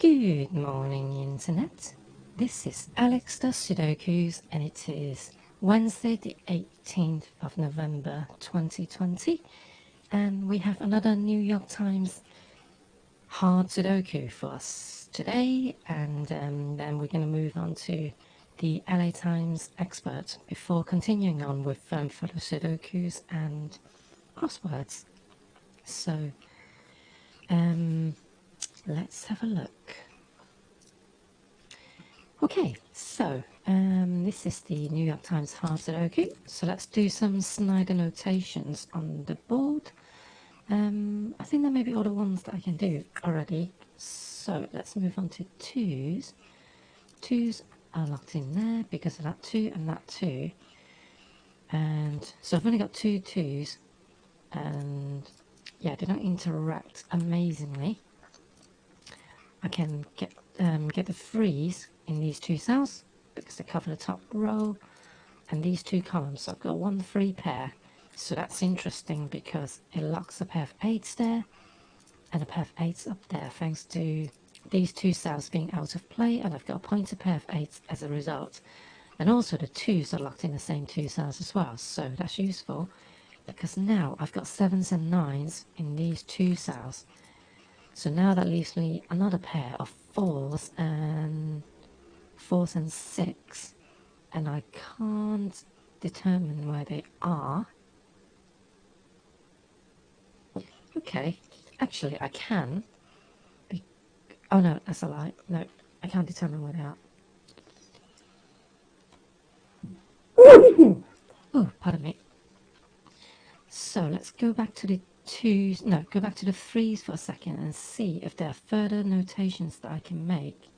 Good morning, Internet. This is Alex the Sudokus, and it is Wednesday, the 18th of November 2020, and we have another New York Times hard Sudoku for us today, and then we're going to move on to the LA Times expert before continuing on with fellow Sudokus and crosswords. So, let's have a look. Okay, so this is the New York Times hard Sudoku. So let's do some Snyder notations on the board. I think there may be other ones that I can do already. So let's move on to twos. Twos are locked in there because of that two and that two. And so I've only got two twos, and yeah, they don't interact amazingly. I can get the threes in these two cells because they cover the top row and these two columns. So I've got 1 3 pair, so that's interesting because it locks a pair of 8s there and a pair of 8s up there, thanks to these two cells being out of play, and I've got a pointed pair of 8s as a result. And also the 2s are locked in the same two cells as well, so that's useful because now I've got 7s and 9s in these two cells. So now that leaves me another pair of 4s and 6, and I can't determine where they are. Okay, actually I can. Oh no, that's a lie. No, I can't determine where they are. Oh, pardon me. So let's go back to the twos. No, go back to the threes for a second and see if there are further notations that I can make.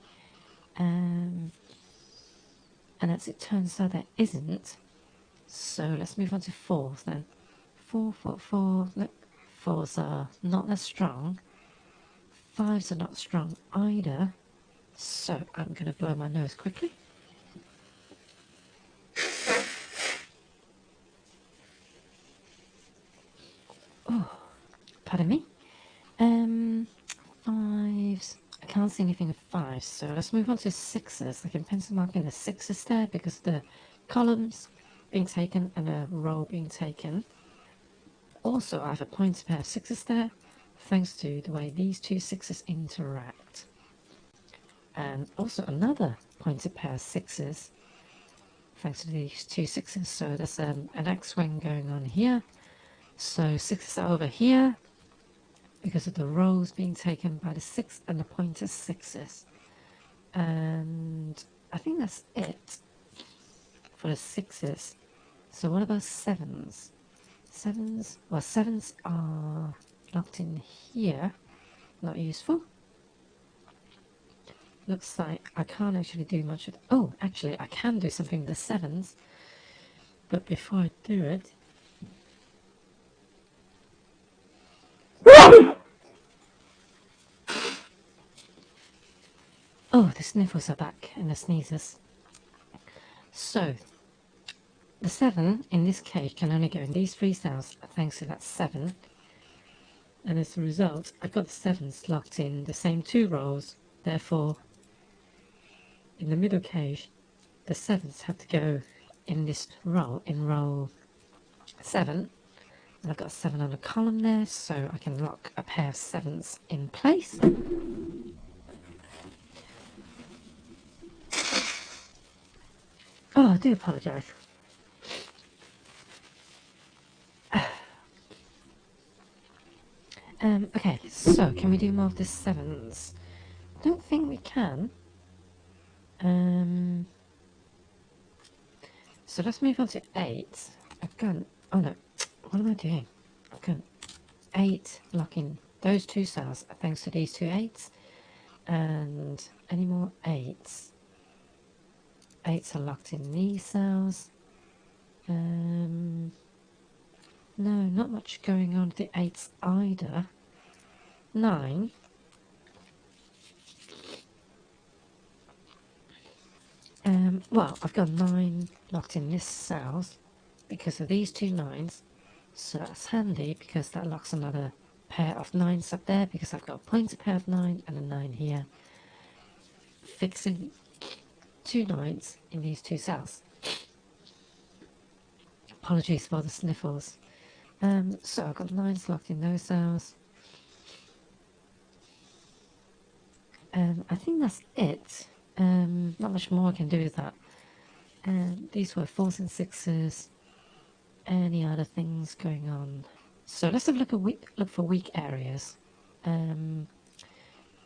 And as it turns out, there isn't. So let's move on to fours then. 4 4 4. Look, fours are not as strong. Fives are not strong either. So I'm going to blow my nose quickly. Oh, pardon me. Fives. I can't see anything with fives, so let's move on to sixes. I can pencil mark in the sixes there because the columns being taken and a row being taken. Also, I have a pointed pair of sixes there, thanks to the way these two sixes interact. And also another pointed pair of sixes, thanks to these two sixes. So there's an X-wing going on here. So sixes are over here because of the rows being taken by the 6 and the pointer sixes. And I think that's it for the sixes. So what about sevens? Sevens, well, sevens are locked in here, not useful. Looks like I can't actually do much of, oh, actually I can do something with the sevens, but before I do it, oh, the sniffles are back and the sneezes. So the 7 in this case can only go in these three cells thanks to that 7, and as a result I've got the 7s locked in the same two rows. Therefore in the middle cage the 7s have to go in this row, in row 7, and I've got a 7 on the column there, so I can lock a pair of 7s in place. Oh, I do apologise. Okay, so can we do more of the 7s? I don't think we can. So let's move on to 8. I've got, oh no, what am I doing? I've got 8 locking those two cells thanks to these two 8s, and any more 8s. 8s are locked in these cells. No, not much going on with the 8s either. 9. Well, I've got 9 locked in this cells because of these two 9s, so that's handy because that locks another pair of 9s up there because I've got a pointed pair of 9 and a 9 here. fixing 2 9s in these 2 cells. Apologies for the sniffles. So I've got 9s locked in those cells. I think that's it. Not much more I can do with that. These were 4s and 6s. Any other things going on? So let's have a look for weak areas.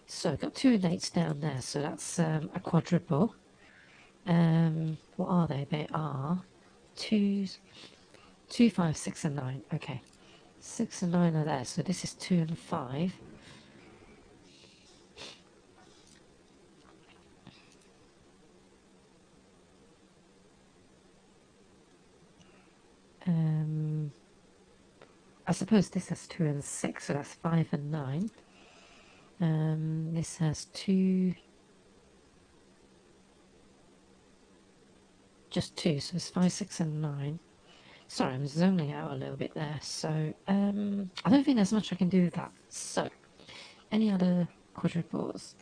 So I've got 2 and 8s down there, so that's a quadruple. What are they? They are 2s, 2, 5, 6 and 9. Okay, 6 and 9 are there, so this is 2 and 5. I suppose this has 2 and 6, so that's 5 and 9. This has 2, just 2, so it's 5, 6 and 9. Sorry, I'm zoning out a little bit there, so I don't think there's much I can do with that. So, any other quadruples?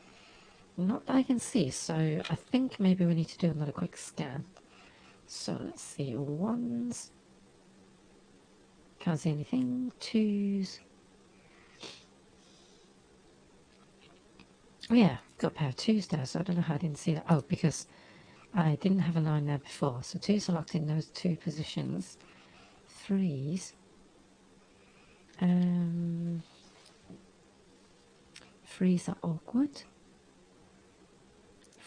Not that I can see, so I think maybe we need to do another quick scan. So let's see, 1s, can't see anything, 2s, oh yeah, got a pair of 2s there, so I don't know how I didn't see that. Oh, because I didn't have a 9 there before, so 2s are locked in those 2 positions. 3s, 3s are awkward.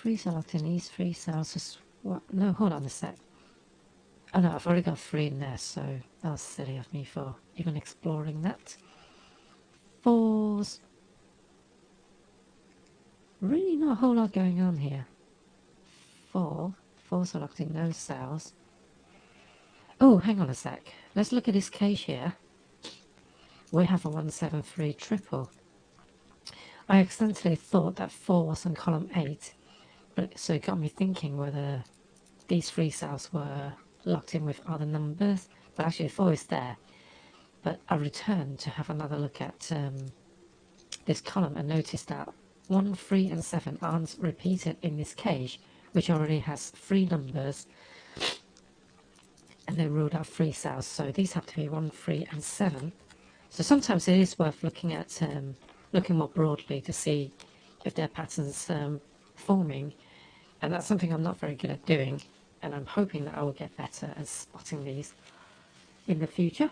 3s are locked in these 3 cells. What? No, hold on a sec. Oh no, I've already got 3 in there, so that was silly of me for even exploring that. 4s. Really not a whole lot going on here. 4s are locked in those cells. Oh, hang on a sec. Let's look at this cage here. We have a 173 triple. I accidentally thought that 4 was on column 8, but so it got me thinking whether these 3 cells were locked in with other numbers, but actually 4 is there. But I returned to have another look at this column and noticed that 1, 3 and 7 aren't repeated in this cage, which already has 3 numbers, and they ruled out 3 cells, so these have to be 1, 3 and 7. So sometimes it is worth looking at looking more broadly to see if there are patterns forming, and that's something I'm not very good at doing, and I'm hoping that I will get better at spotting these in the future.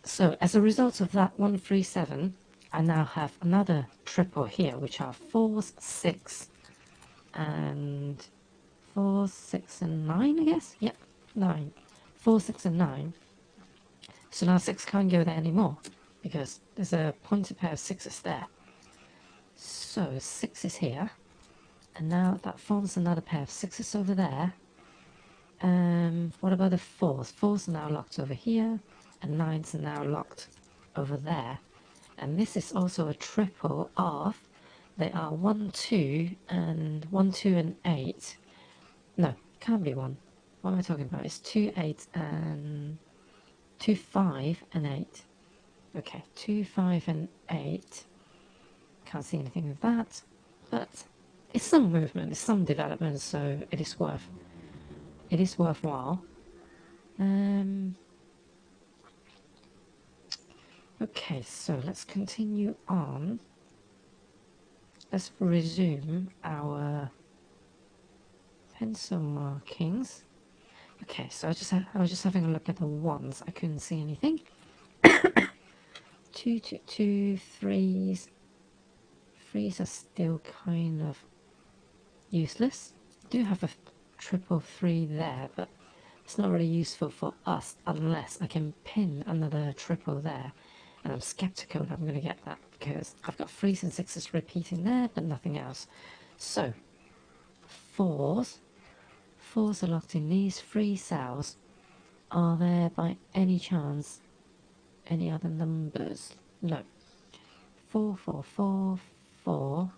So as a result of that 137, I now have another triple here, which are 4s, 6 and 4, 6 and 9, I guess. Yep, 9. 4, 6 and 9. So now 6 can't go there anymore because there's a pointed pair of 6s there. So 6 is here, and now that forms another pair of 6s over there. What about the 4s? 4s are now locked over here, and 9s are now locked over there. And this is also a triple of, they are 1, 2, and 1, 2 and 8. No, can't be 1. What am I talking about? It's 2, 8 and 2, 5 and 8. Okay, 2, 5 and 8. Can't see anything with that, but it's some movement, it's some development, so it is worthwhile. Okay, so let's continue on. Let's resume our pencil markings. Okay, so I was just having a look at the 1s. I couldn't see anything. 2, 2, 2, 3s. 3s are still kind of useless. I do have a triple 3 there, but it's not really useful for us unless I can pin another triple there. And I'm skeptical that I'm going to get that because I've got 3s and 6s repeating there, but nothing else. So, 4s. 4s are locked in these 3 cells. Are there by any chance any other numbers? No. 4, 4, 4, 4.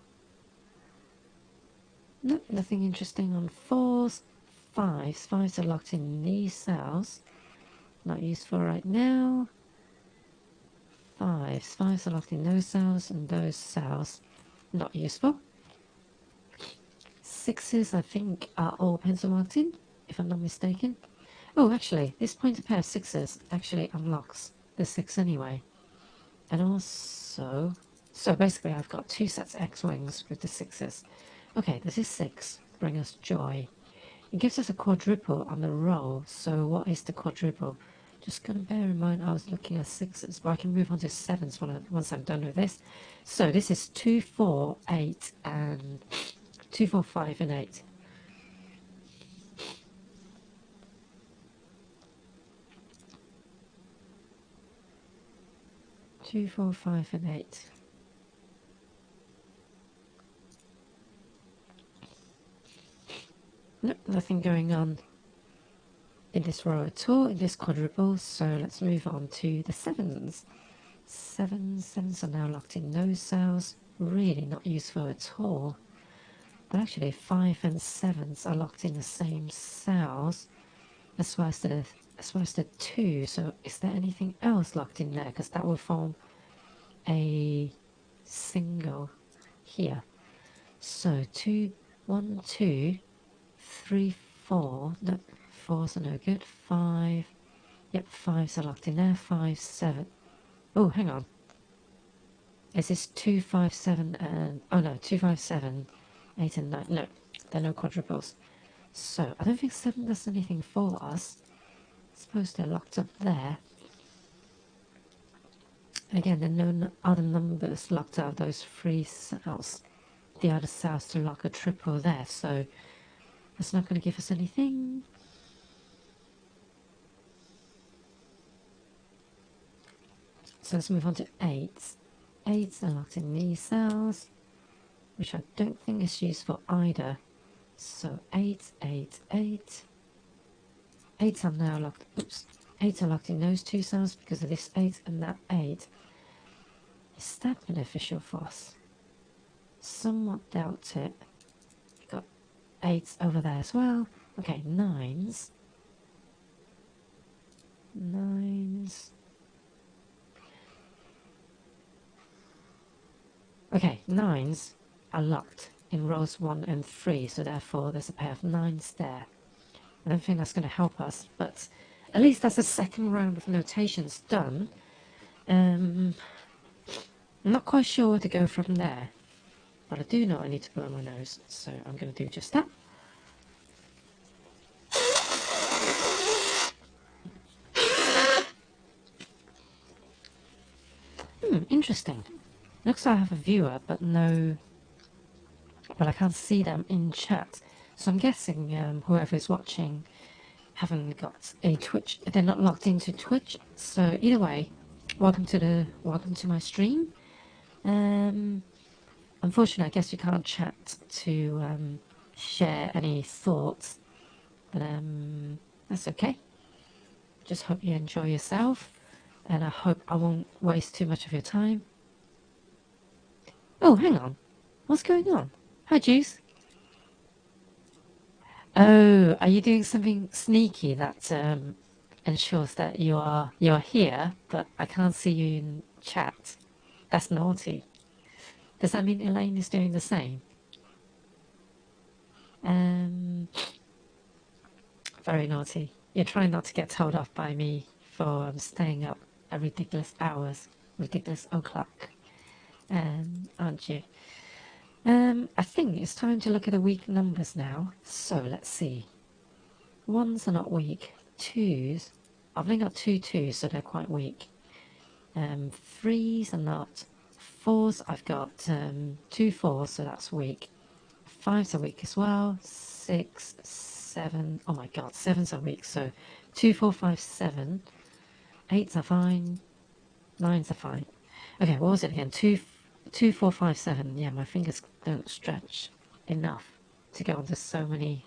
Nope, nothing interesting on 4s. 5s. 5s are locked in these cells. Not useful right now. 5s. 5s are locked in those cells and those cells. not useful. Sixes, I think, are all pencil marked in, if I'm not mistaken. Oh, actually, this pointed pair of sixes actually unlocks the six anyway. And also, so basically I've got two sets of X-Wings with the sixes. Okay, this is six, bring us joy. It gives us a quadruple on the roll, so what is the quadruple? Just gonna bear in mind I was looking at sixes, but I can move on to sevens once I'm done with this. So this is 2, 4, 8, and 2, 4, 5, and 8. Two, 4, 5, and 8. Nope, nothing going on in this row at all, in this quadruple, so let's move on to the sevens. Sevens are now locked in those cells, really not useful at all. But actually 5 and 7s are locked in the same cells as well as the 2, so is there anything else locked in there? Because that will form a single here. So 2, 1, 2, 3, 4, no, 4s are no good, 5, yep, 5s are locked in there, 5, 7, oh, hang on, is this 2, 5, 7, and, oh no, 2, 5, 7, 8 and 9, no, they're no quadruples, so I don't think 7 does anything for us. I suppose they're locked up there. Again, there are no other numbers locked out of those 3 cells, the other cells to lock a triple there, so that's not going to give us anything. So let's move on to 8s. 8s are locked in these cells, which I don't think is useful either. So 8, 8, 8. 8s are now locked. Oops. 8s are locked in those 2 cells because of this 8 and that 8. Is that beneficial for us? Somewhat doubt it. Got 8s over there as well. Okay, 9s. 9s. Okay, 9s are locked in rows 1 and 3, so therefore there's a pair of 9s there. I don't think that's going to help us, but at least that's the second round of notations done. I'm not quite sure where to go from there, but I do know I need to blow my nose, so I'm going to do just that. Interesting. Looks like I have a viewer, but I can't see them in chat. So I'm guessing whoever's watching haven't got a Twitch. They're not logged into Twitch. So either way, welcome to my stream. Unfortunately, I guess you can't chat to share any thoughts, but that's okay. Just hope you enjoy yourself, and I hope I won't waste too much of your time. Oh, hang on. What's going on? Hi, Juice. Oh, are you doing something sneaky that ensures that you're here, but I can't see you in chat? That's naughty. Does that mean Elaine is doing the same? Very naughty. You're trying not to get told off by me for staying up at ridiculous hours, ridiculous o'clock, aren't you? I think it's time to look at the weak numbers now. So let's see. 1s are not weak. 2s, I've only got 2 2s, so they're quite weak. 3s are not. 4s, I've got 2 4s, so that's weak. 5s are weak as well. 6, 7, oh my god, 7s are weak, so 2 4 5 7. 8s are fine. 9s are fine. Okay, what was it again? 2 4 5 7. Yeah, my fingers don't stretch enough to go onto so many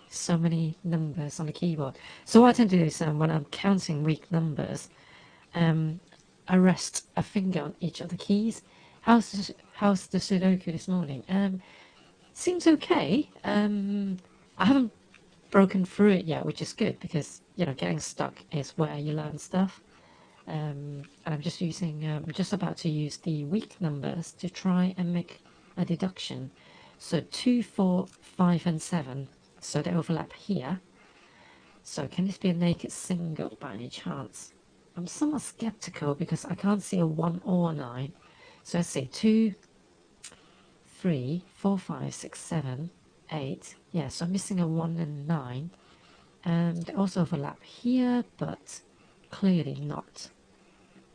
numbers on the keyboard. So what I tend to do is when I'm counting weak numbers, I rest a finger on each of the keys. How's the Sudoku this morning? Seems okay. I haven't broken through it yet, which is good because getting stuck is where you learn stuff. And I'm just about to use the weak numbers to try and make a deduction. So 2, 4, 5 and 7, so they overlap here. So can this be a naked single by any chance? I'm somewhat skeptical because I can't see a 1 or a 9. So let's see, 2, 3, 4, 5, 6, 7, 8. Yeah, so I'm missing a 1 and 9. And they also overlap here, but clearly not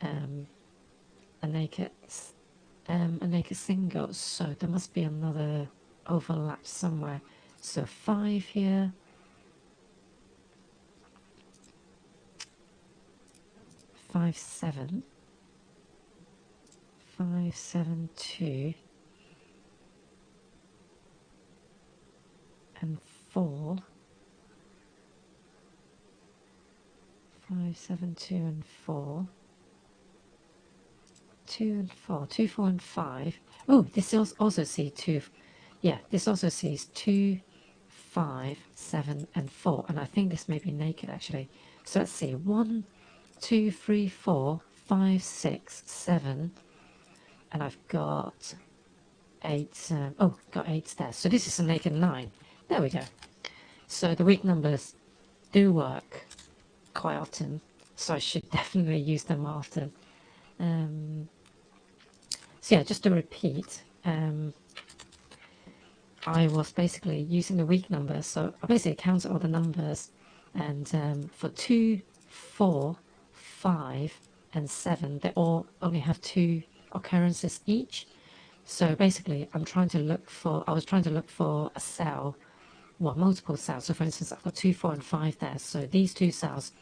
a naked single. So there must be another overlap somewhere. So 5 here. 5, 7. 5, 7, 2. And 4. 5, 7, 2 and 4. 2 and 4. 2, 4 and 5. Oh, this also sees 2. Yeah, this also sees 2, 5, 7 and 4. And I think this may be naked actually. So let's see. 1, 2, 3, 4, 5, 6, 7. And I've got 8. Got 8 there. So this is a naked 9. There we go. So the weak numbers do work quite often, so I should definitely use them often. So yeah, just to repeat, I was basically using the weak numbers, so I basically counted all the numbers, and for 2, 4, 5 and 7, they all only have 2 occurrences each. So basically I was trying to look for a cell, well, multiple cells. So for instance, I've got 2, 4 and 5 there, so these 2 cells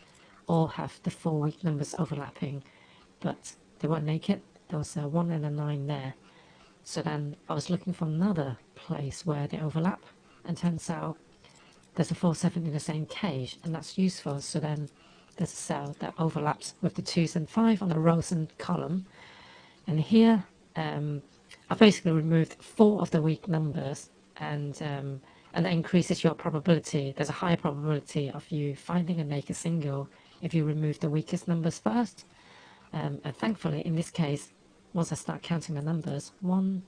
all have the 4 weak numbers overlapping, but they weren't naked. There was a 1 and a 9 there. So then I was looking for another place where they overlap, and turns out there's a 4, 7 in the same cage, and that's useful. So then there's a cell that overlaps with the 2s and 5 on the rows and column. And here I basically removed 4 of the weak numbers, and that increases your probability. There's a higher probability of you finding a naked single if you remove the weakest numbers first. And thankfully, in this case, once I start counting the numbers, 1,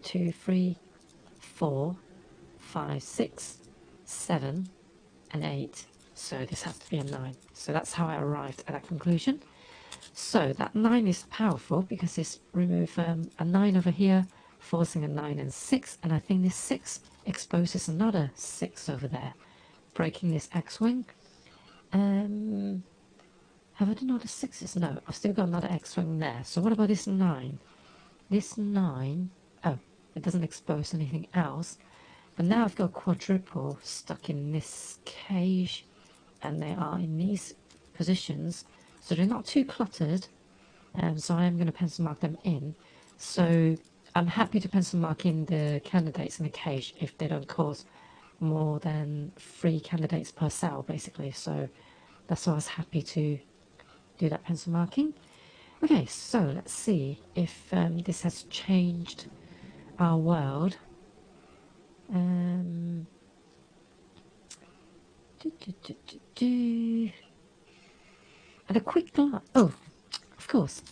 2, 3, 4, 5, 6, 7, and 8. So this has to be a 9. So that's how I arrived at that conclusion. So that 9 is powerful because it's remove a 9 over here, forcing a 9 and 6, and I think this 6 exposes another 6 over there, breaking this X-wing. Have I done all the 6s? No, I've still got another X-wing there. So what about this 9? This 9, oh, it doesn't expose anything else. But now I've got quadruple stuck in this cage, and they are in these positions, so they're not too cluttered. So I am going to pencil mark them in. So I'm happy to pencil mark in the candidates in the cage if they don't cause more than 3 candidates per cell, basically. So that's why I was happy to do that pencil marking. Okay, so let's see if this has changed our world. And a quick glance. Oh, of course.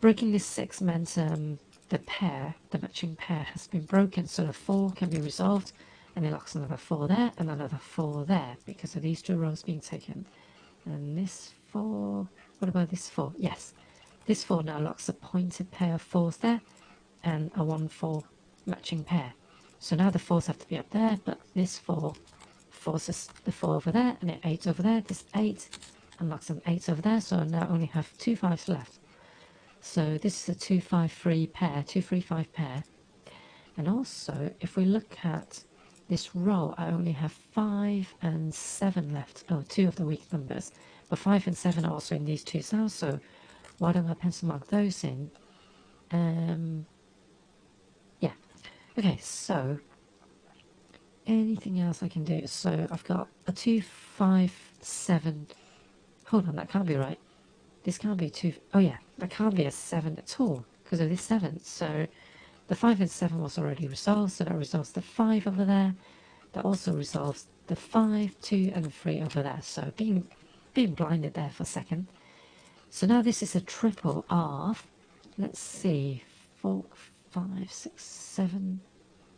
Breaking this 6 meant the matching pair has been broken, so the 4 can be resolved, and it locks another 4 there and another 4 there because of these 2 rows being taken. And this 4, what about this 4? Yes, this 4 now locks a pointed pair of 4s there and a 1-4 matching pair. So now the 4s have to be up there, but this 4 forces the 4 over there and an 8 over there. This 8 unlocks an 8 over there, so I now only have 2 5s left. So this is a 2 5 3 pair, 2 3 5 pair. And also, if we look at this row, I only have 5 and 7 left. Oh, 2 of the weak numbers. But 5 and 7 are also in these 2 cells, so why don't I pencil mark those in? Yeah. Okay, so anything else I can do? So I've got a 2 5 7. Hold on, that can't be right. This can't be 2. Oh yeah, that can't be a 7 at all because of this 7. So the 5 and 7 was already resolved, so that resolves the 5 over there. That also resolves the 5, 2 and 3 over there. So being blinded there for a second. So now this is a triple of, let's see, 5, 6, 7,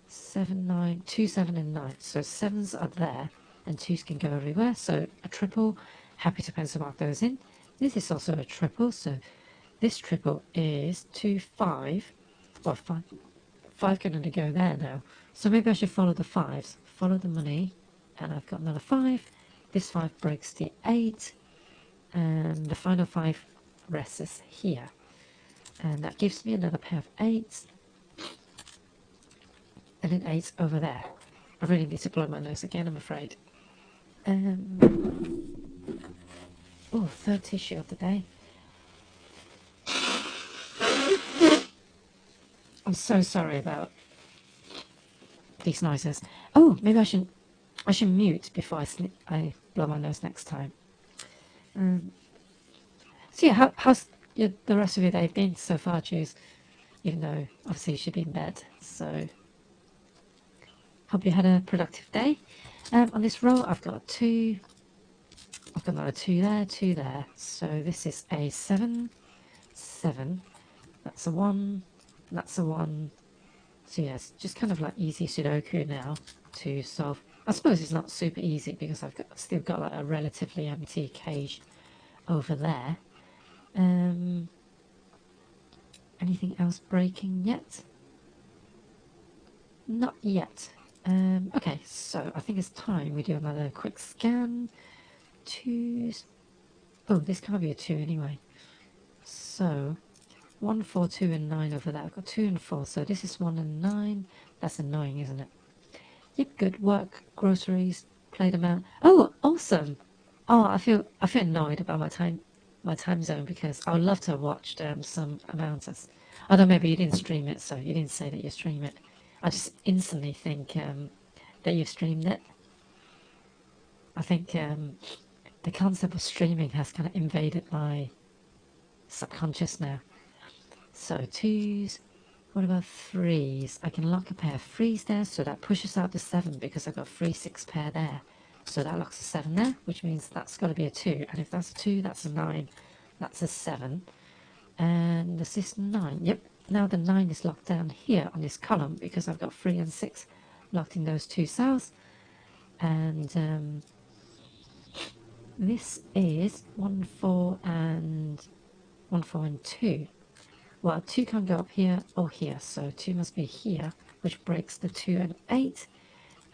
7, 9, 2, 7 and 9. So 7s are there and 2s can go everywhere. So a triple, happy to pencil mark those in. This is also a triple, so this triple is 2, 5. Well, 5, 5 can only go there now. So maybe I should follow the 5s. Follow the money, and I've got another 5. This 5 breaks the 8, and the final 5 rests here. And that gives me another pair of 8s, and an 8 over there. I really need to blow my nose again, I'm afraid. Oh, third tissue of the day. I'm so sorry about these noises. Oh, maybe I should mute before I blow my nose next time. So yeah, how's the rest of your day been so far, Juice? Even though obviously you should be in bed. So hope you had a productive day. On this row, I've got 2. I've got another 2 there, 2 there. So this is a 7, 7. That's a 1. That's a 1. So yes, just kind of like easy Sudoku now to solve. I suppose it's not super easy because I've still got like a relatively empty cage over there. Anything else breaking yet? Not yet. Okay, so I think it's time we do another quick scan. 2s. Oh, this can't be a 2 anyway. So 1, 4, 2 and 9 over there. I've got 2 and 4, so this is 1 and 9. That's annoying, isn't it? Yep, good work. Groceries, played amount. Oh, awesome. Oh, I feel annoyed about my time zone because I would love to have watched some Amounts. Although maybe you didn't stream it, so you didn't say that you stream it. I just instantly think that you've streamed it. I think the concept of streaming has kind of invaded my subconscious now. So 2s. What about 3s? I can lock a pair of 3s there, so that pushes out the 7 because I've got 3, 6 pair there. So that locks a 7 there, which means that's got to be a 2. And if that's a 2, that's a 9. That's a 7. And this is 9. Yep, now the 9 is locked down here on this column because I've got 3 and 6 locked in those 2 cells. And this is 1, 4 and 1, 4 and 2. Well, 2 can't go up here or here, so 2 must be here, which breaks the 2 and 8,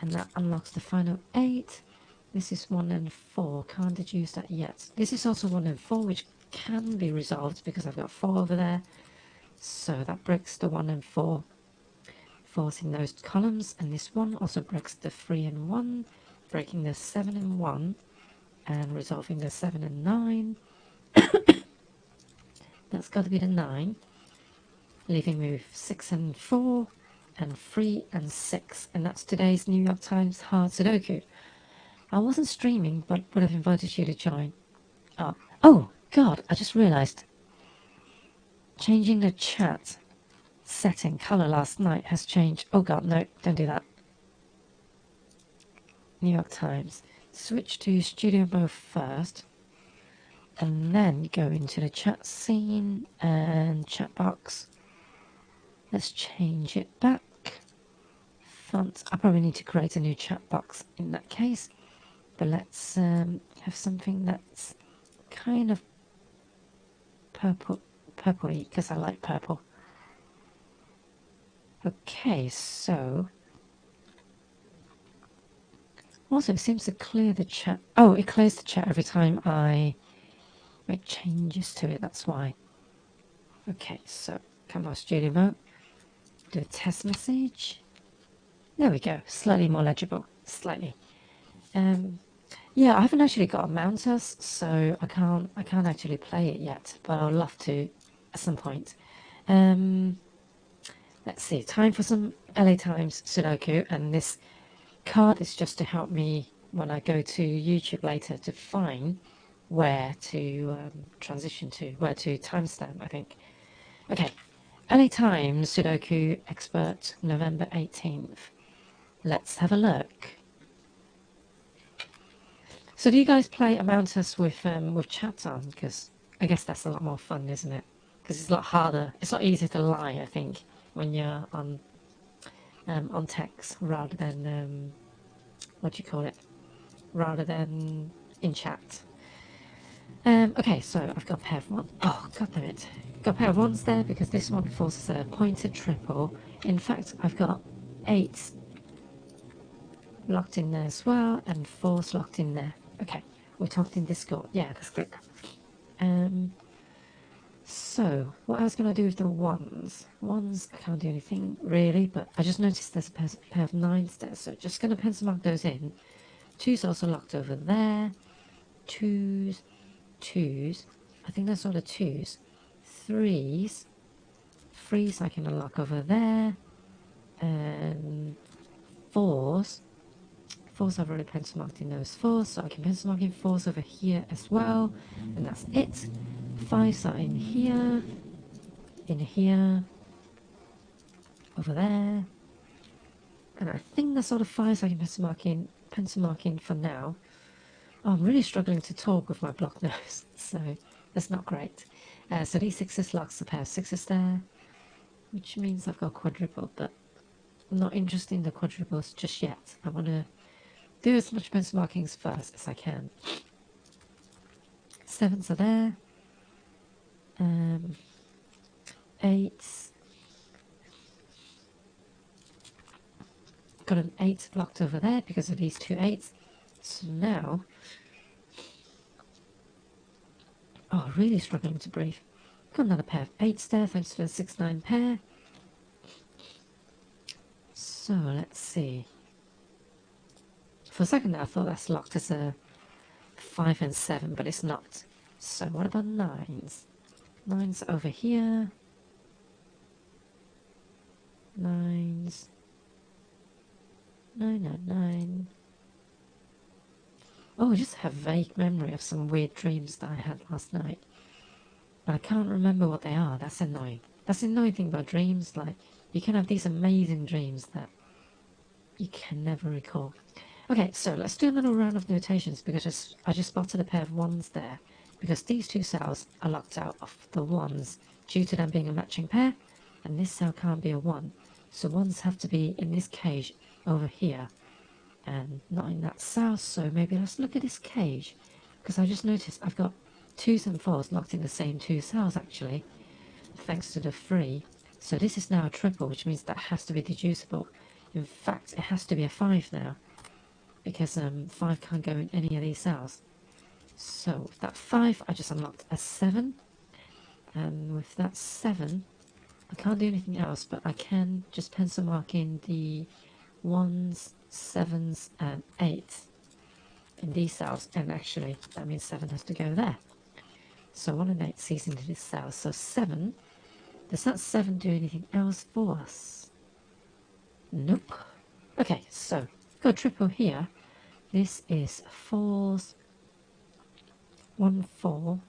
and that unlocks the final 8. This is 1 and 4, can't deduce that yet. This is also 1 and 4, which can be resolved because I've got 4 over there, so that breaks the 1 and 4. 4's in those columns, and this 1 also breaks the 3 and 1, breaking the 7 and 1, and resolving the 7 and 9. That's got to be the 9. Leaving me with 6 and 4, and 3 and 6. And that's today's New York Times hard Sudoku. I wasn't streaming, but would have invited you to join. Oh, God, I just realised. Changing the chat setting colour last night has changed. Oh, God, no, don't do that. New York Times. Switch to studio mode first. And then go into the chat scene and chat box. Let's change it back. Font. I probably need to create a new chat box in that case. But let's have something that's kind of purpley, because I like purple. Okay, so also it seems to clear the chat. Oh, it clears the chat every time I make changes to it. That's why. Okay, so come on, studio mode. Do a test message. There we go. Slightly more legible. Slightly. Yeah, I haven't actually got a Mountus, so I can't actually play it yet, but I'd love to at some point. Let's see. Time for some LA Times Sudoku, and this card is just to help me when I go to YouTube later to find where to transition to, where to timestamp, I think. Okay. LA Times Sudoku Expert, November 18th. Let's have a look. So do you guys play Amountus with chat on? Because I guess that's a lot more fun, isn't it? because it's a lot harder. It's a lot easier to lie, I think, when you're on text rather than what do you call it? Rather than in chat. Okay, so I've got a pair of one. Oh, god damn it. Got a pair of ones there because this one forces a pointed triple. In fact, I've got 8 locked in there as well, and 4's locked in there. Okay, we're talking Discord. Yeah, that's good. So, what else can I do with the ones? Ones, I can't do anything really, but I just noticed there's a pair of 9s there, so just going to pencil mark those in. 2's also locked over there. 2's, 2's. I think that's all the 2's. 3's. 3's I can unlock over there. And 4's. 4's I've already pencil marked in those 4's, so I can pencil mark in 4's over here as well. And that's it. 5's are in here. In here. Over there. And I think that's all the 5's I can pencil mark in for now. Oh, I'm really struggling to talk with my blocked nose, so that's not great. So these 6's locks a pair of 6's there, which means I've got a quadruple, but I'm not interested in the quadruples just yet. I want to do as much pencil markings first as I can. 7's are there. 8's. Got an 8 locked over there because of these 2 8's. So now... Oh, really struggling to breathe. Got another pair of 8's there, thanks to the 6-9 pair. So, let's see. For a second I thought that's locked as a 5 and 7, but it's not. So what about 9's? 9's over here. 9's. 9. Oh, I just have vague memory of some weird dreams that I had last night. But I can't remember what they are. That's annoying. That's the annoying thing about dreams. Like, you can have these amazing dreams that you can never recall. Okay, so let's do a little round of notations because I just spotted a pair of 1's there. Because these 2 cells are locked out of the 1's due to them being a matching pair. And this cell can't be a 1. So 1's have to be in this cage over here. And not in that cell, so maybe let's look at this cage. Because I just noticed I've got 2's and 4's locked in the same 2 cells actually. Thanks to the 3. So this is now a triple, which means that has to be deducible. In fact, it has to be a 5 now. Because 5 can't go in any of these cells. So with that 5, I just unlocked a 7. And with that 7, I can't do anything else, but I can just pencil mark in the 1's, 7's, and 8's in these cells. And actually, that means 7 has to go there. So 1 and 8 sees into this cell. So 7, does that 7 do anything else for us? Nope. Okay, so got a triple here. This is 4's, 1, 4,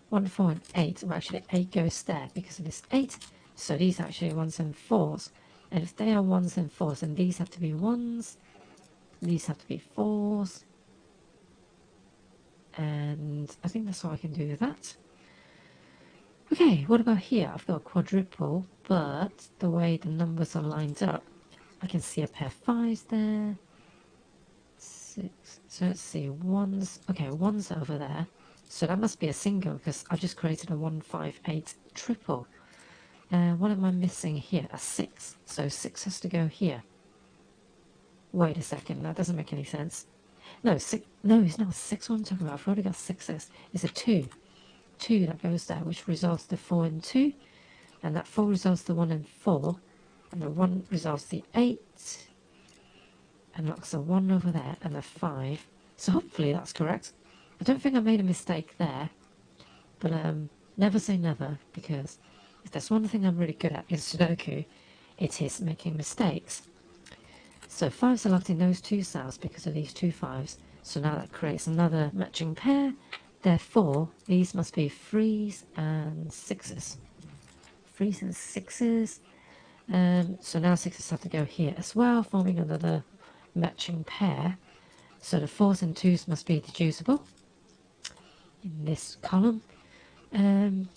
1, 4, and 8. Well, actually, 8 goes there because of this 8. So these are actually 1's and 4's. And if they are 1's and 4's, then these have to be 1's, these have to be 4's. And I think that's all I can do with that. Okay, what about here? I've got a quadruple, but the way the numbers are lined up, I can see a pair of 5's there. 6. So let's see, 1's. Okay, 1's over there. So that must be a single because I've just created a 1, 5, 8 triple. What am I missing here? A 6. So 6 has to go here. Wait a second, that doesn't make any sense. No, 6. No, it's not 6. What I'm talking about, I've already got 6's. It's a 2. 2 that goes there, which resolves the 4 and 2. And that 4 resolves the 1 and 4. And the 1 resolves the 8. And locks a 1 over there and a 5. So hopefully that's correct. I don't think I made a mistake there. But never say never, because if there's one thing I'm really good at in Sudoku, it is making mistakes. So 5's are locked in those 2 cells because of these 2 5's. So now that creates another matching pair. Therefore, these must be 3's and 6's. 3's and 6's. So now 6's have to go here as well, forming another matching pair. So the 4's and 2's must be deducible in this column. And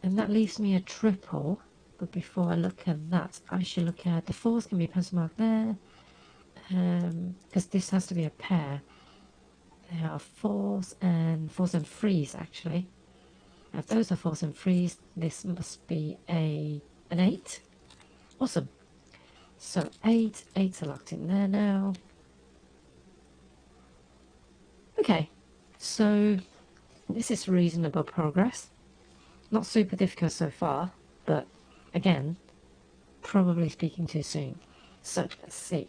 And that leaves me a triple. But before I look at that, I should look at the 4s can be pencil marked there. Because this has to be a pair. There are 4s and 3s actually. Now if those are 4s and 3s, this must be an 8. Awesome. So 8s are locked in there now. Okay, so this is reasonable progress. Not super difficult so far, but again, probably speaking too soon. So let's see.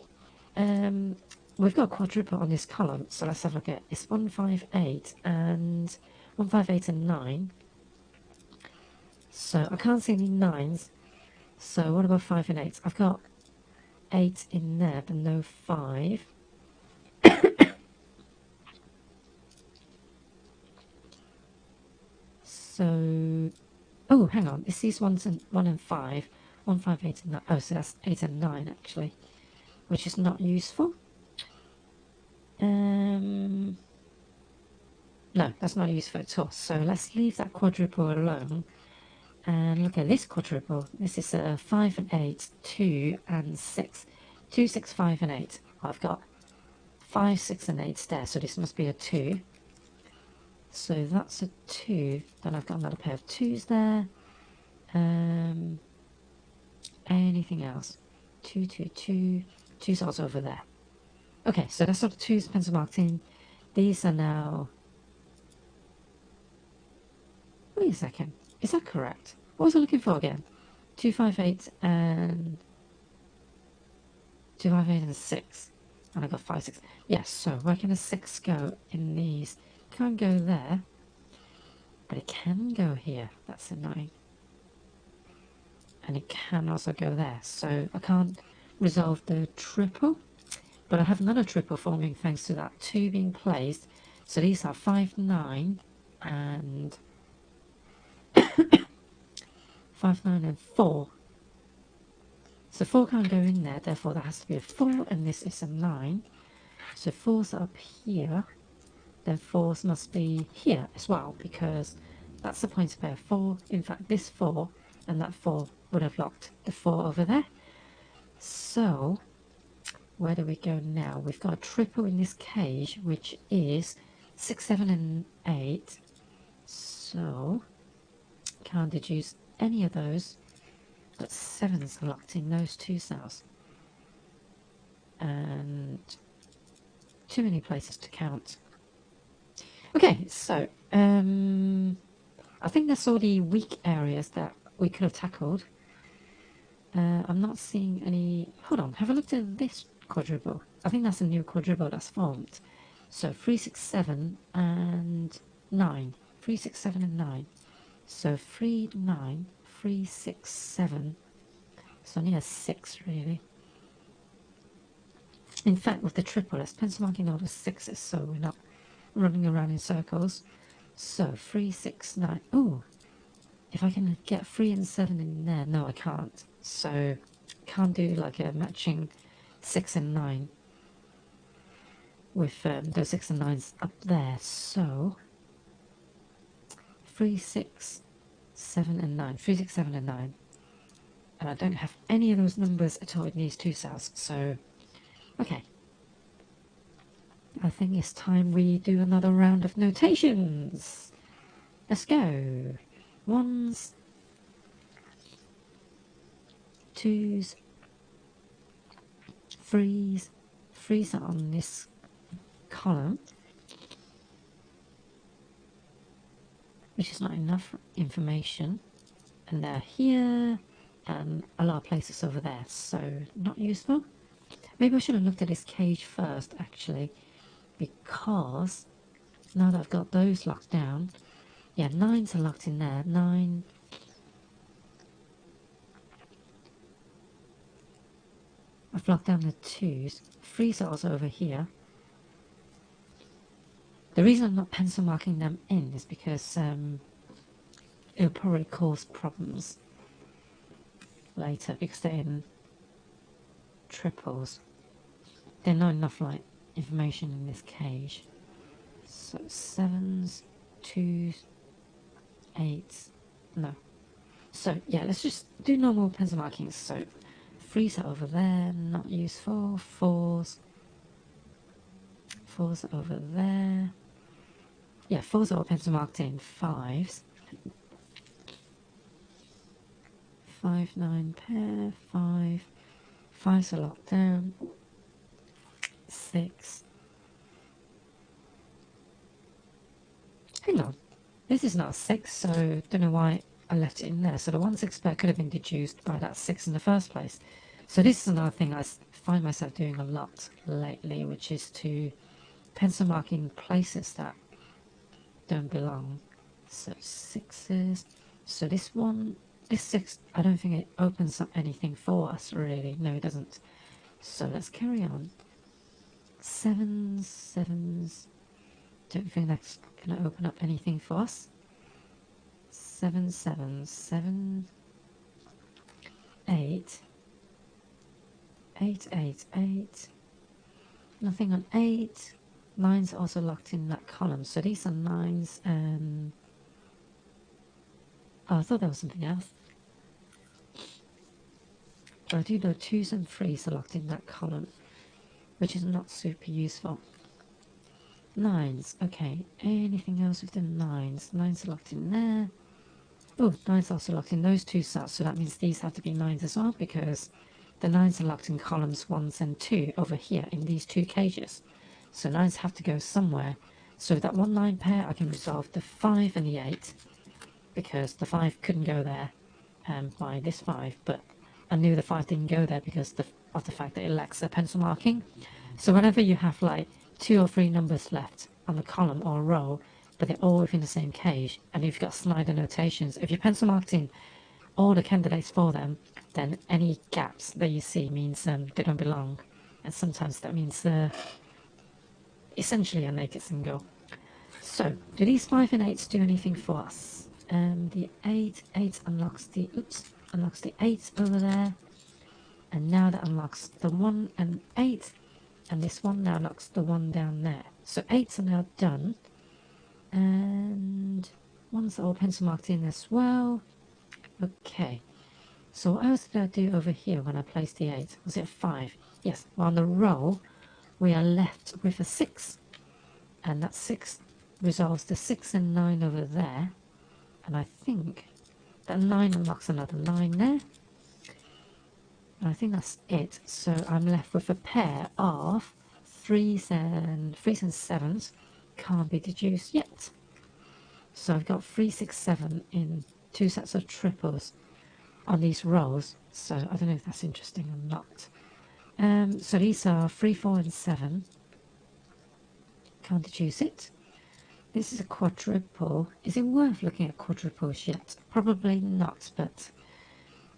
We've got a quadruple on this column, so let's have a look at it. It's 158 and 158 and 9. So I can't see any 9s. So what about 5 and 8? I've got 8 in there, but no 5. So, oh, hang on. It's these ones and 1 and 5. 1, 5, 8 and 9. Oh, so that's 8 and 9 actually, which is not useful. No, that's not useful at all. So let's leave that quadruple alone and look at this quadruple. This is a 5 and 8, 2 and 6. 2, 6, 5 and 8. I've got 5, 6 and 8 there, so this must be a 2. So that's a 2. Then I've got another pair of 2s there. Anything else? 2, 2, 2. 2's also over there. Okay, so that's all the 2s pencil marked in. These are now... Wait a second. Is that correct? What was I looking for again? 258 and 258 and 6. And I got 5, 6. Yes, so where can a 6 go in these? Can't go there. But it can go here. That's annoying. And it can also go there. So I can't resolve the triple. But I have another triple forming thanks to that 2 being placed. So these are 5, 9 and 5, 9 and 4. So 4 can't go in there, therefore there has to be a 4 and this is a 9. So 4's are up here, then 4's must be here as well because that's the pointer pair 4. In fact, this 4 and that 4 would have locked the 4 over there. So where do we go now? We've got a triple in this cage, which is 6, 7 and 8. So can't deduce any of those. But 7's locked in those 2 cells. And too many places to count. Okay, so I think that's all the weak areas that we could have tackled. I'm not seeing any... Hold on, have a look at this quadruple. I think that's a new quadruple that's formed. So 3, 6, 7 and 9. 3, 6, 7 and 9. So 3, 9, 3, 6, 7. So only a 6 really. In fact, with the triple, let's pencil marking all the 6s so we're not running around in circles. So 3, 6, 9. Oh, if I can get 3 and 7 in there. No, I can't. So can't do like a matching 6 and 9 with those 6 and 9s up there. So 3, 6, 7 and 9. 3, 6, 7 and 9. And I don't have any of those numbers at all in these 2 cells. So, okay. I think it's time we do another round of notations. Let's go. 1s, 2s, 3s. 3s are on this column, which is not enough information. And they're here, and a lot of places over there, so not useful. Maybe I should have looked at this cage first, actually, because now that I've got those locked down, yeah, 9s are locked in there. 9. I've locked down the 2s. 3s are also over here. The reason I'm not pencil marking them in is because it'll probably cause problems later because they're in triples. There's not enough like information in this cage. So 7s, 2s, 8s, no, So yeah, let's just do normal pencil markings. So threes are over there, not useful. Fours are over there. Yeah, fours are all pencil marked in. Fives. 5, 9 pair. 5. Fives are locked down. 6. Hang on. This is not a 6, so don't know why I left it in there. So the 1 6 pair could have been deduced by that 6 in the first place. So this is another thing I find myself doing a lot lately, which is to pencil marking places that don't belong. So 6s. So this 6, I don't think it opens up anything for us, really. No, it doesn't. So let's carry on. 7s. Don't think that's going to open up anything for us. 7, 7, 7, 8, 8, 8, 8. Nothing on 8. 9's also locked in that column. So these are 9s. Oh, I thought there was something else. But I do know 2s and 3s are locked in that column, which is not super useful. 9s. Okay. Anything else with the 9s? 9s are locked in there. Oh, 9's also locked in those two cells, so that means these have to be 9s as well, because the 9s are locked in columns 1s and 2 over here in these two cages. So 9s have to go somewhere. So with that 1 9 pair, I can resolve the 5 and the 8, because the 5 couldn't go there by this 5, but I knew the 5 didn't go there because of the fact that it lacks a pencil marking. So whenever you have like 2 or 3 numbers left on the column or row, but they're all within the same cage, and you've got Snyder notations, if you pencil marked in all the candidates for them, then any gaps that you see means they don't belong, and sometimes that means essentially a naked single. So do these 5 and 8s do anything for us? The 8 unlocks the 8 over there, and now that unlocks the 1 and 8, and this one now locks the 1 down there. So 8s are now done. And 1's all pencil marked in as well. Okay. So what else did I do over here when I placed the 8? Was it a 5? Yes. Well, on the row, we are left with a 6. And that 6 resolves the 6 and 9 over there. And I think that 9 unlocks another 9 there. And I think that's it. So I'm left with a pair of 3s and 7s. Can't be deduced yet. So I've got 3, 6, 7 in 2 sets of triples on these rows. So I don't know if that's interesting or not. So these are 3, 4, and 7. Can't deduce it. This is a quadruple. Is it worth looking at quadruples yet? Probably not, but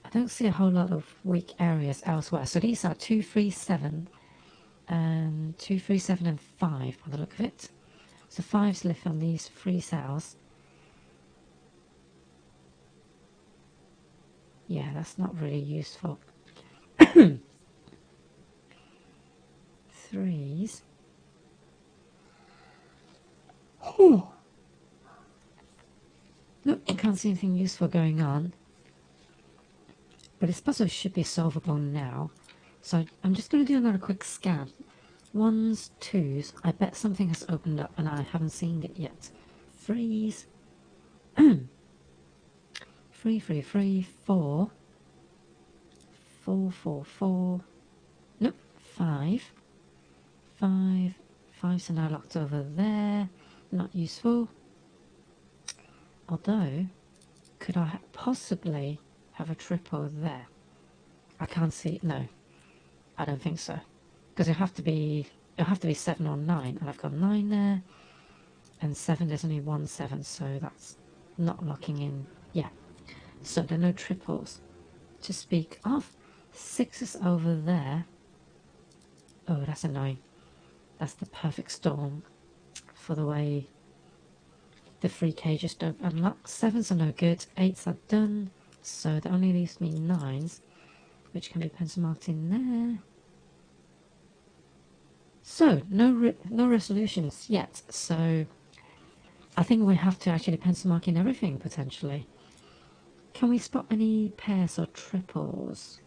I don't see a whole lot of weak areas elsewhere. So these are 2, 3, 7, and 2, 3, 7, and 5 by the look of it. So 5's left on these 3 cells. Yeah, that's not really useful. 3s. Oh. Look, I can't see anything useful going on. But it's possible it should be solvable now. So I'm just going to do another quick scan. 1s, 2s. I bet something has opened up and I haven't seen it yet. 3s. 3, 3, 3, 4. 4, 4, 4. Nope, 5. 5. 5's are now locked over there. Not useful. Although, could I possibly have a triple there? I can't see. No, I don't think so. Because it'll have to be 7 or 9, and I've got 9 there, and 7. There's only 1 7, so that's not locking in. Yeah. So there are no triples to speak of. 6 is over there. Oh, that's annoying. That's the perfect storm for the way the 3 cages don't unlock. 7s are no good. 8s are done. So that only leaves me 9s, which can be pencil marked in there. So no resolutions yet. So I think we have to actually pencil mark in everything potentially. Can we spot any pairs or triples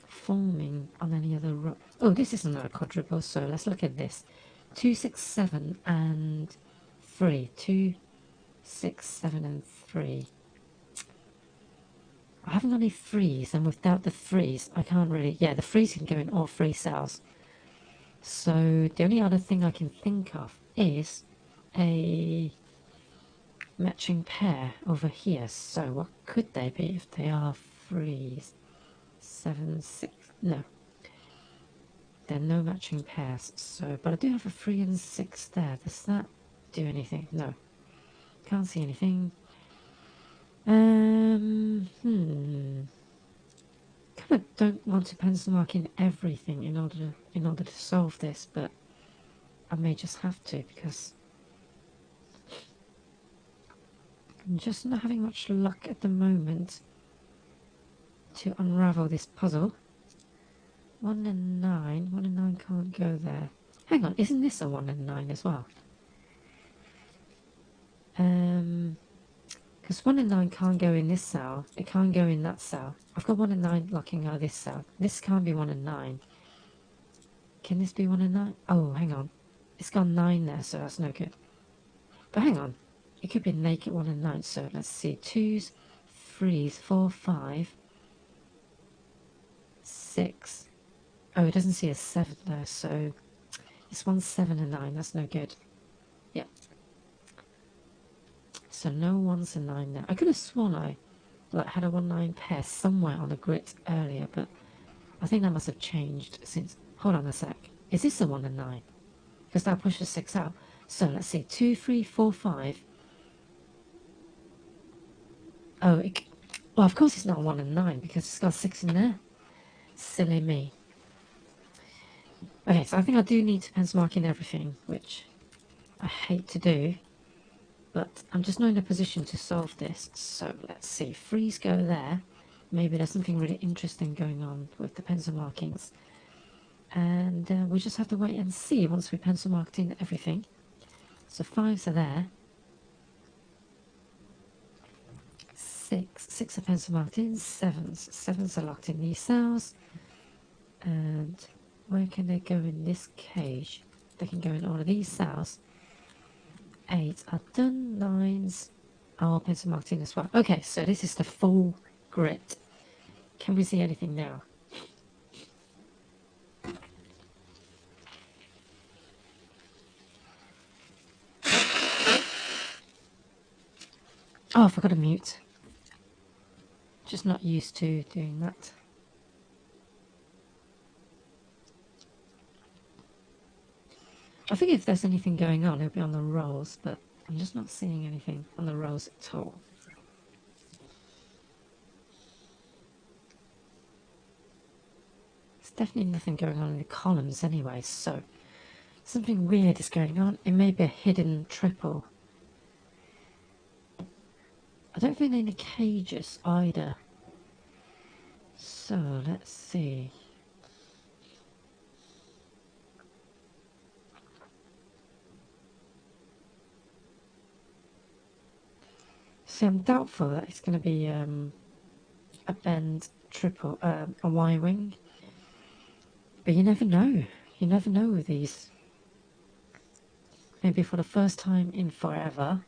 forming on any other row? Oh, this is another quadruple, so let's look at this. 2, 6, 7 and 3. 2, 6, 7 and 3. I haven't got any threes, and without the threes, I can't really... Yeah, the threes can go in all three cells. So the only other thing I can think of is a matching pair over here. So what could they be if they are threes? 7, 6... No. There are no matching pairs. So, but I do have a 3 and 6 there. Does that do anything? No. Can't see anything. Kind of don't want to pencil mark in everything in order to solve this, but I may just have to because I'm just not having much luck at the moment to unravel this puzzle. 1 and 9. 1 and 9 can't go there. Hang on, isn't this a 1 and 9 as well? Because 1 and 9 can't go in this cell. It can't go in that cell. I've got 1 and 9 locking out of this cell. This can't be 1 and 9. Can this be 1 and 9? Oh, hang on. It's got 9 there, so that's no good. But hang on. It could be naked 1 and 9, so let's see. 2s, 3s, 4, 5, 6. Oh, it doesn't see a 7 there, so it's 1, 7 and 9. That's no good. Yep. So no 1s and 9 there. I could have sworn I had a 1-9 pair somewhere on the grid earlier, but I think that must have changed since... Hold on a sec. Is this a 1 and 9? Because that pushes 6 out. So let's see. 2, 3, 4, 5. Oh, well, of course it's not 1 and 9 because it's got 6 in there. Silly me. Okay, so I think I do need to pencil mark in everything, which I hate to do. But I'm just not in a position to solve this. So let's see. 3s go there. Maybe there's something really interesting going on with the pencil markings. And we just have to wait and see once we pencil marked in everything. So 5s are there. 6 are pencil marked in. 7s are locked in these cells. And where can they go in this cage? They can go in all of these cells. 8 are done. 9s are all pencil marked in as well. Okay, so this is the full grid. Can we see anything now? Oh, I forgot to mute. Just not used to doing that. I think if there's anything going on, it'll be on the rows, but I'm just not seeing anything on the rows at all. There's definitely nothing going on in the columns anyway, so something weird is going on. It may be a hidden triple. I don't think any cages either. So let's see. See, I'm doubtful that it's going to be a bend triple, a Y-wing. But you never know. You never know with these. Maybe for the first time in forever,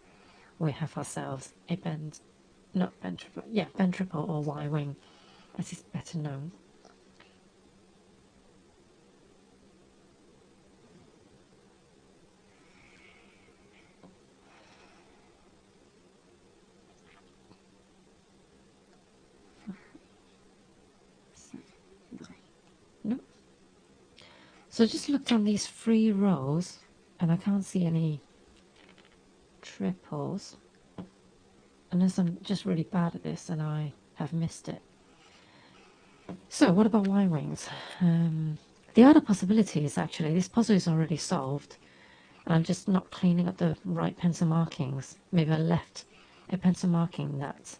we have ourselves a bend, not bend triple, yeah, bend triple or Y-wing, as is better known. Nope. So I just looked on these 3 rows, and I can't see any triples. Unless I'm just really bad at this and I have missed it. So what about Y-wings? The other possibility is actually this puzzle is already solved. And I'm just not cleaning up the right pencil markings. Maybe I left a pencil marking that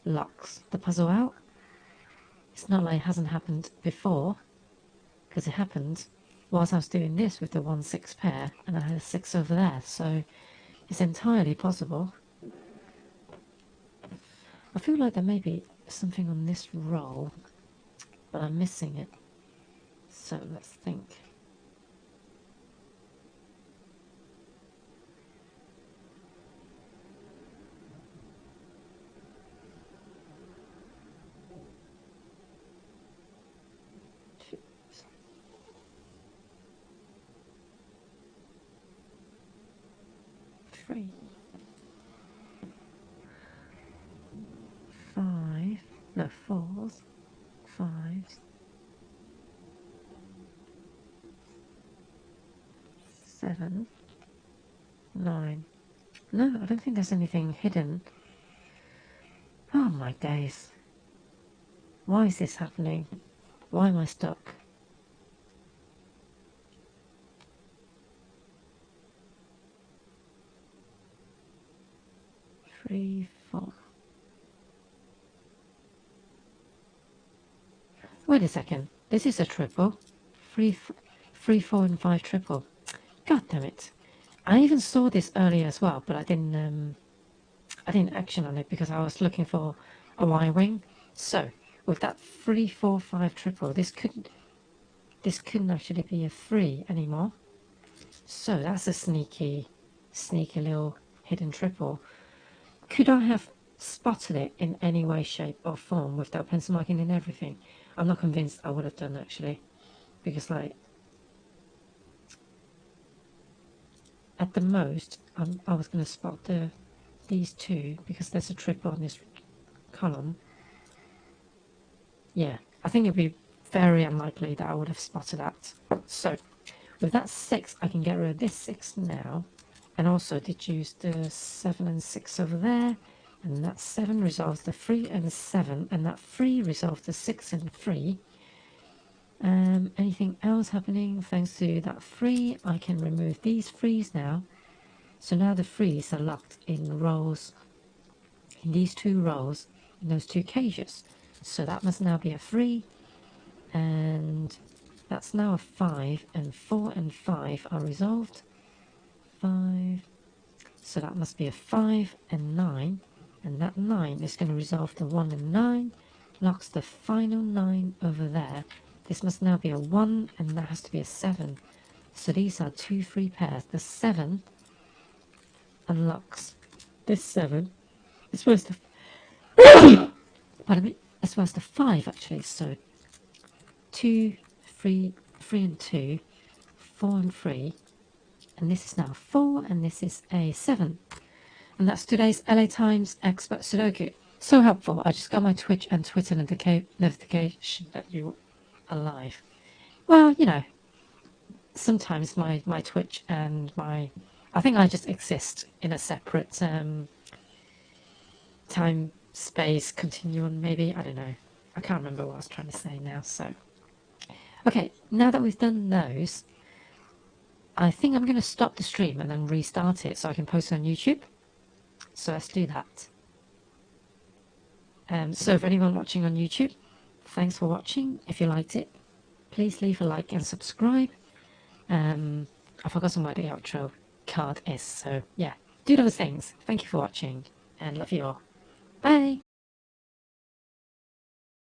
locks the puzzle out. It's not like it hasn't happened before, because it happened whilst I was doing this with the 1-6 pair, and I had a 6 over there, so it's entirely possible. I feel like there may be something on this roll, but I'm missing it. So let's think. Two, 3, 5, no, 4s, 5s, 7, 9. No, I don't think there's anything hidden. Oh my days. Why is this happening? Why am I stuck? Three, 4. Wait a second. This is a triple. 3, 3, 4, and 5 triple. God damn it. I even saw this earlier as well, but I didn't action on it because I was looking for a Y-wing. So, with that 3, 4, 5 triple, this couldn't actually be a 3 anymore. So that's a sneaky little hidden triple. Could I have spotted it in any way, shape or form with that pencil marking and everything? I'm not convinced I would have done actually, because like at the most I was going to spot these two because there's a triple on this column. Yeah, I think it'd be very unlikely that I would have spotted that. So with that 6 I can get rid of this 6 now, and also deduce the 7 and 6 over there, and that 7 resolves the 3 and 7, and that 3 resolves the 6 and 3. Anything else happening? Thanks to that 3 I can remove these 3s now, so now the 3s are locked in rows, in these 2 rows, in those 2 cages. So that must now be a 3, and that's now a 5, and 4 and 5 are resolved. 5, so that must be a 5 and 9, and that 9 is going to resolve the 1 and 9, locks the final 9 over there. This must now be a 1, and that has to be a 7. So these are 2 free pairs. The 7 unlocks this 7. It's worth the pardon me. As well as the 5 actually. So 2, 3, 3 and 2, 4 and 3, and this is now 4, and this is a 7. And that's today's LA Times Expert Sudoku. So helpful. I just got my Twitch and Twitter notification that you're alive. Well, you know, sometimes my Twitch and my... I think I just exist in a separate time, space, continuum, maybe. I don't know. I can't remember what I was trying to say now, so... Okay, now that we've done those, I think I'm going to stop the stream and then restart it so I can post it on YouTube. So let's do that. So for anyone watching on YouTube, thanks for watching. If you liked it, please leave a like and subscribe. I've forgotten what the outro card is, so yeah, do those things. Thank you for watching and love you all. Bye!